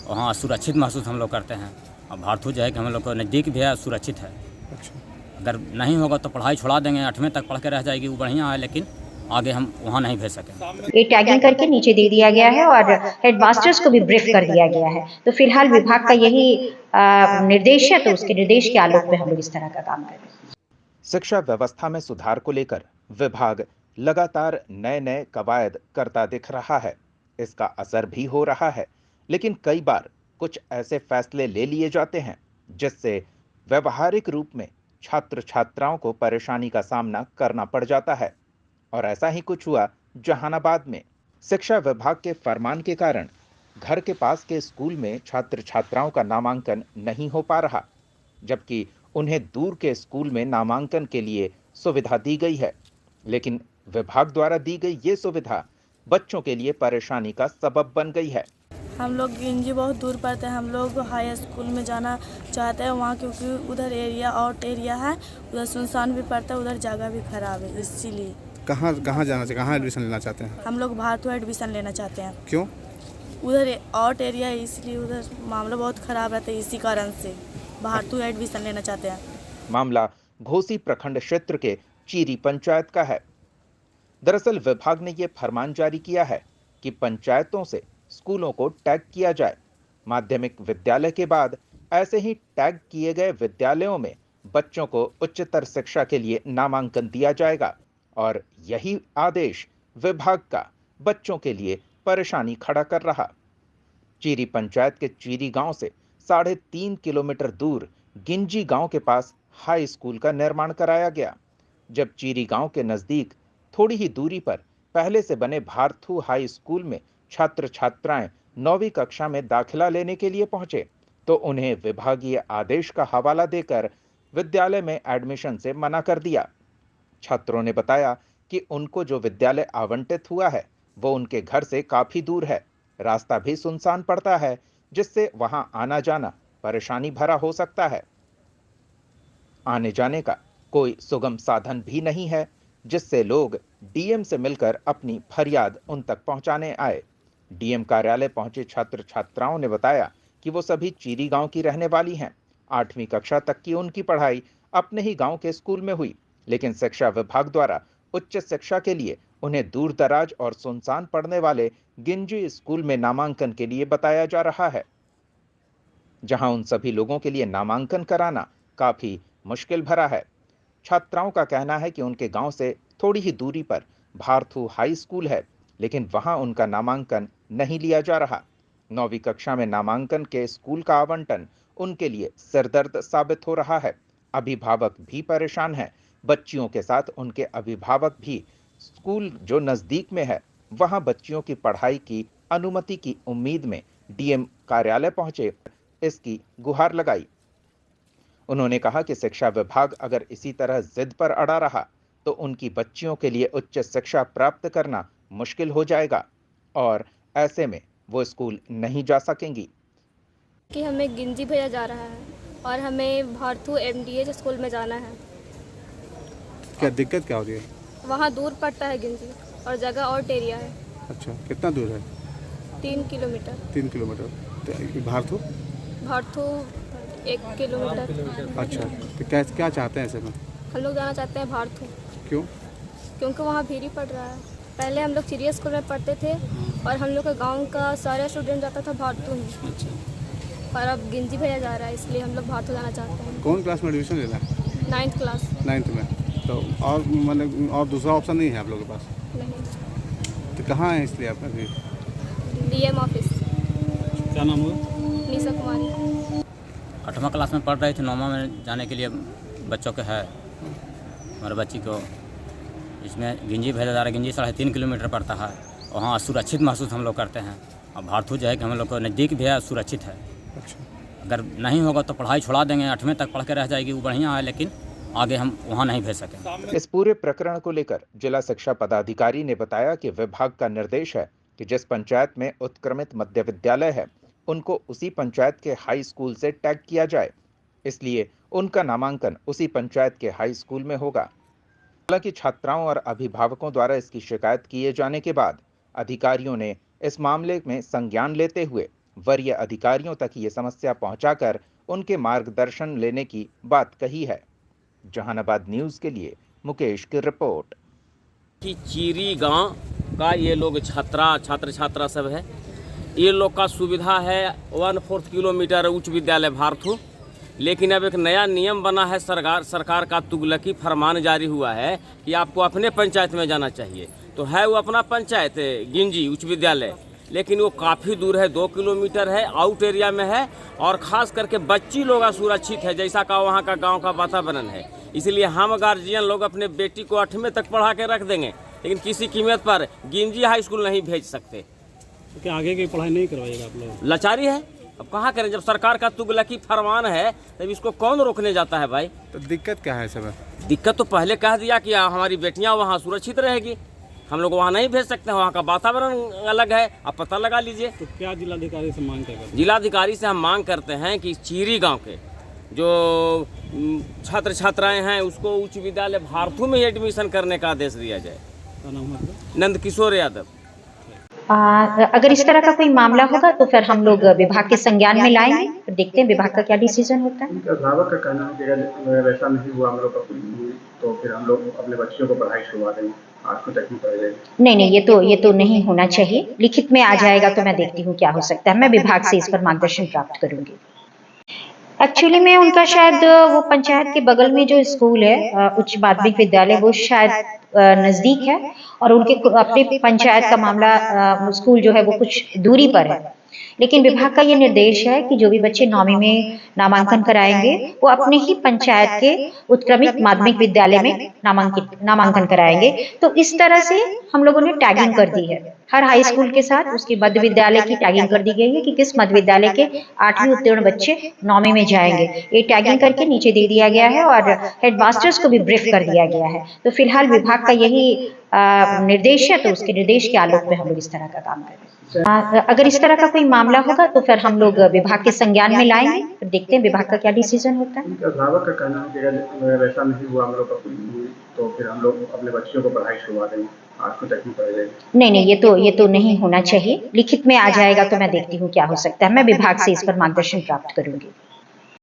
वहाँ सुरक्षित महसूस हम लोग करते हैं। और भारतू जो है कि हम लोग को नज़दीक भी है, सुरक्षित है। अच्छा। अगर नहीं होगा तो पढ़ाई छुड़ा देंगे, 8वीं तक पढ़ के रह जाएगी, वो बढ़िया है, लेकिन आगे हम वहाँ नहीं भेज सकेंगे। ये टैगिंग करके नीचे दे दिया गया है और हेडमास्टर्स को भी ब्रीफ कर दिया गया है। तो फिलहाल विभाग का यही निर्देश है, तो उसके निर्देश के आलोक में हम लोग इस तरह का काम कर रहे हैं। शिक्षा व्यवस्था में सुधार को लेकर विभाग लगातार नए नए कवायद करता दिख रहा है। इसका असर भी हो रहा है, लेकिन कई बार कुछ ऐसे फैसले ले लिए जाते हैं जिससे व्यवहारिक रूप में छात्र छात्राओं को परेशानी का सामना करना पड़ जाता है। और ऐसा ही कुछ हुआ जहानाबाद में। शिक्षा विभाग के फरमान के कारण घर के पास के स्कूल में छात्र छात्राओं का नामांकन नहीं हो पा रहा, जबकि उन्हें दूर के स्कूल में नामांकन के लिए सुविधा दी गई है। लेकिन विभाग द्वारा दी गई ये सुविधा बच्चों के लिए परेशानी का सबब बन गई है। हम लोग गिंजी बहुत दूर पड़ते हैं, हम लोग हाई स्कूल में जाना चाहते हैं वहाँ, क्योंकि उधर एरिया आउट एरिया है, उधर सुनसान भी पड़ता है, उधर जगह भी खराब है। इसीलिए कहाँ कहाँ जाना चाहिए, कहाँ एडमिशन लेना चाहते हैं? हम लोग भारतू एडमिशन लेना चाहते हैं। क्यों? उधर आउट एरिया है, इसलिए उधर मामला बहुत खराब रहता है, इसी कारण से भारतू एडमिशन लेना चाहते हैं। मामला घोसी प्रखंड क्षेत्र के चीरी पंचायत का है। दरअसल विभाग ने यह फरमान जारी किया है कि पंचायतों से स्कूलों को टैग किया जाए। माध्यमिक विद्यालय के बाद ऐसे ही टैग किए गए विद्यालयों में बच्चों को उच्चतर शिक्षा के लिए नामांकन दिया जाएगा। और यही आदेश विभाग का बच्चों के लिए परेशानी खड़ा कर रहा। चीरी पंचायत के चीरी गांव से 3.5 किलोमीटर दूर गिंजी गांव के पास हाई स्कूल का निर्माण कराया गया। जब चीरी गांव के नजदीक थोड़ी ही दूरी पर पहले से बने भारथू हाई स्कूल में छात्र छात्राएं 9वीं कक्षा में दाखिला लेने के लिए पहुंचे, तो उन्हें विभागीय आदेश का हवाला देकर विद्यालय में एडमिशन से मना कर दिया। छात्रों ने बताया कि उनको जो विद्यालय आवंटित हुआ है वो उनके घर से काफी दूर है, रास्ता भी सुनसान पड़ता है, जिससे वहां आना जाना परेशानी भरा हो सकता है। आने जाने का कोई सुगम साधन भी नहीं है, जिससे लोग डीएम से मिलकर अपनी फरियाद उन तक पहुंचाने आए। डीएम कार्यालय पहुंचे छात्र छात्राओं ने बताया कि वो सभी चीरी गांव की रहने वाली हैं। 8वीं कक्षा तक की उनकी पढ़ाई अपने ही गांव के स्कूल में हुई, लेकिन शिक्षा विभाग द्वारा उच्च शिक्षा के लिए उन्हें दूर दराज और सुनसान पड़ने वाले गिंजी स्कूल में नामांकन के लिए बताया जा रहा है, जहां उन सभी लोगों के लिए नामांकन कराना काफी मुश्किल भरा है। छात्राओं का कहना है कि उनके गांव से थोड़ी ही दूरी पर भारथू हाई स्कूल है, लेकिन वहां उनका नामांकन नहीं लिया जा रहा। 9वीं कक्षा में नामांकन के स्कूल का आवंटन उनके लिए सिरदर्द साबित हो रहा है। अभिभावक भी परेशान हैं। बच्चियों के साथ उनके अभिभावक भी स्कूल जो नजदीक में है वहां बच्चियों की पढ़ाई की अनुमति की उम्मीद में डीएम कार्यालय पहुंचे, इसकी गुहार लगाई। उन्होंने कहा कि शिक्षा विभाग अगर इसी तरह जिद पर अड़ा रहा तो उनकी बच्चियों के लिए उच्च शिक्षा प्राप्त करना मुश्किल हो जाएगा और ऐसे में वो स्कूल नहीं जा सकेंगी। कि हमें गिंजी भेजा जा रहा है और हमें भारथू एमडीएच स्कूल में जाना है। क्या दिक्कत क्या हो रही है? वहाँ दूर पड़ता है गिंजी और जगह और एरिया है। अच्छा, कितना दूर है? 3 किलोमीटर। 3 किलोमीटर। तो भारथू 1 किलोमीटर। अच्छा, तो क्या चाहते हैं ऐसे में? हम लोग जाना चाहते हैं भारथू। क्यों? क्योंकि वहाँ भीड़ ही पड़ रहा है। पहले हम लोग चिड़िया स्कूल में पढ़ते थे और हम लोग के गांव का सारा स्टूडेंट जाता था भारथू में। और अब गिंजी भेजा जा रहा है, इसलिए हम लोग भारथू जाना चाहते हैं। कौन क्लास में एडमिशन लेना है? 9th class. 9th में। तो और मतलब और दूसरा ऑप्शन नहीं है आप लोगों के पास? नहीं। तो कहाँ है इसलिए आप अभी? DM office. क्या नाम हुआ? निशा कुमारी। 8वां क्लास में पढ़ रही थी, 9वां में जाने के लिए बच्चों के है। हमारे बच्ची को इसमें गिंजी भेजा जा रहा है। गिंजी 3.5 किलोमीटर पड़ता है, वहाँ सुरक्षित महसूस हम लोग करते हैं। और भारथू जो है कि हम लोग को नज़दीक भी है, सुरक्षित है। अच्छा। अगर नहीं होगा तो पढ़ाई छुड़ा देंगे, 8वीं तक पढ़ के रह जाएगी, वो बढ़िया है, लेकिन आगे हम वहाँ नहीं भेज सकेंगे। इस पूरे प्रकरण को लेकर जिला शिक्षा पदाधिकारी ने बताया कि विभाग का निर्देश है कि जिस पंचायत में उत्क्रमित मध्य विद्यालय है उनको उसी पंचायत के हाई स्कूल से टैग किया जाए, इसलिए उनका नामांकन उसी पंचायत के हाई स्कूल में होगा। हालांकि छात्राओं और अभिभावकों द्वारा इसकी शिकायत किए जाने के बाद अधिकारियों ने इस मामले में संज्ञान लेते हुए वरीय अधिकारियों तक ये समस्या पहुंचाकर उनके मार्गदर्शन लेने की बात कही है। जहानाबाद न्यूज़ के लिए मुकेश की रिपोर्ट। कि चीरी गांव का ये लोग छात्रा सब है, ये लोग का सुविधा है 1/4 किलोमीटर उच्च विद्यालय भारतू। लेकिन अब एक नया नियम बना है, सरकार का तुगलकी फरमान जारी हुआ है कि आपको अपने पंचायत में जाना चाहिए। तो है वो अपना पंचायत गिंजी उच्च विद्यालय, लेकिन वो काफ़ी दूर है, 2 किलोमीटर है, आउट एरिया में है। और ख़ास करके बच्ची लोग असुरक्षित है, जैसा का वहाँ का गांव का वातावरण है। इसलिए हम गार्जियन लोग अपने बेटी को 8वीं तक पढ़ा के रख देंगे, लेकिन किसी कीमत पर गिंजी हाई स्कूल नहीं भेज सकते। तो क्या आगे की पढ़ाई नहीं करवाइएगा आप लोग? लाचारी है, अब कहाँ करें? जब सरकार का तुगलकी फरमान है तब इसको कौन रोकने जाता है भाई? तो दिक्कत क्या है सब? दिक्कत तो पहले कह दिया कि हमारी बेटियां वहाँ सुरक्षित रहेगी, हम लोग वहाँ नहीं भेज सकते हैं, वहाँ का वातावरण अलग है, आप पता लगा लीजिए। तो क्या जिलाधिकारी से मांग करेंगे? जिलाधिकारी से हम मांग करते हैं कि चीरी गांव के जो छात्र छात्राएं हैं उसको उच्च विद्यालय भारतू में ही एडमिशन करने का आदेश दिया जाए। क्या नाम है? नंदकिशोर यादव। अगर इस तरह का कोई मामला होगा तो फिर हम लोग विभाग के संज्ञान में लाएंगे, फिर देखते हैं विभाग का क्या डिसीजन होता है। उनका अभिभावक का कहना है कि अगर वैसा नहीं हुआ हम लोग का तो फिर हम लोग अपने बच्चों को पढ़ाई शुरुआ देंगे, 8वीं तक में पढ़ जाएंगे। नहीं, ये तो नहीं होना चाहिए। लिखित में आ जाएगा तो मैं देखती हूँ क्या हो सकता है, मैं विभाग से इस पर मार्गदर्शन प्राप्त करूंगी। एक्चुअली में उनका शायद वो पंचायत के बगल में जो स्कूल है उच्च माध्यमिक विद्यालय, वो शायद नज़दीक है और उनके अपने पंचायत का मामला स्कूल जो है वो कुछ दूरी पर है। लेकिन विभाग का ये निर्देश है कि जो भी बच्चे 9वीं में नामांकन कराएंगे वो अपने ही पंचायत के उत्क्रमित माध्यमिक विद्यालय में नामांकन कराएंगे। तो इस तरह से हम लोगों ने टैगिंग कर दी है, हर हाई स्कूल के साथ उसके मध्य विद्यालय की टैगिंग कर दी गई है कि किस मध्य विद्यालय के 8वीं उत्तीर्ण बच्चे 9वीं में जाएंगे। ये टैगिंग करके नीचे दे दिया गया है और हेडमास्टर्स को भी ब्रीफ कर दिया गया है। तो फिलहाल विभाग का यही निर्देश है, तो उसके निर्देश के आलोक में हम लोग इस तरह का काम करें। अगर इस तरह का कोई मामला होगा तो फिर हम लोग विभाग के संज्ञान में लाएंगे, फिर देखते हैं विभाग का क्या डिसीजन होता है। उनका अभिभावक का कहना है कि अगर वैसा नहीं हुआ हम लोग का तो फिर हम लोग अपने बच्चों को पढ़ाई शुरुआ देंगे, 8वीं तक में पढ़ जाएंगे। नहीं, ये तो नहीं होना चाहिए। लिखित में आ जाएगा तो मैं देखती हूँ क्या हो सकता है, मैं विभाग से इस पर मार्गदर्शन प्राप्त करूंगी।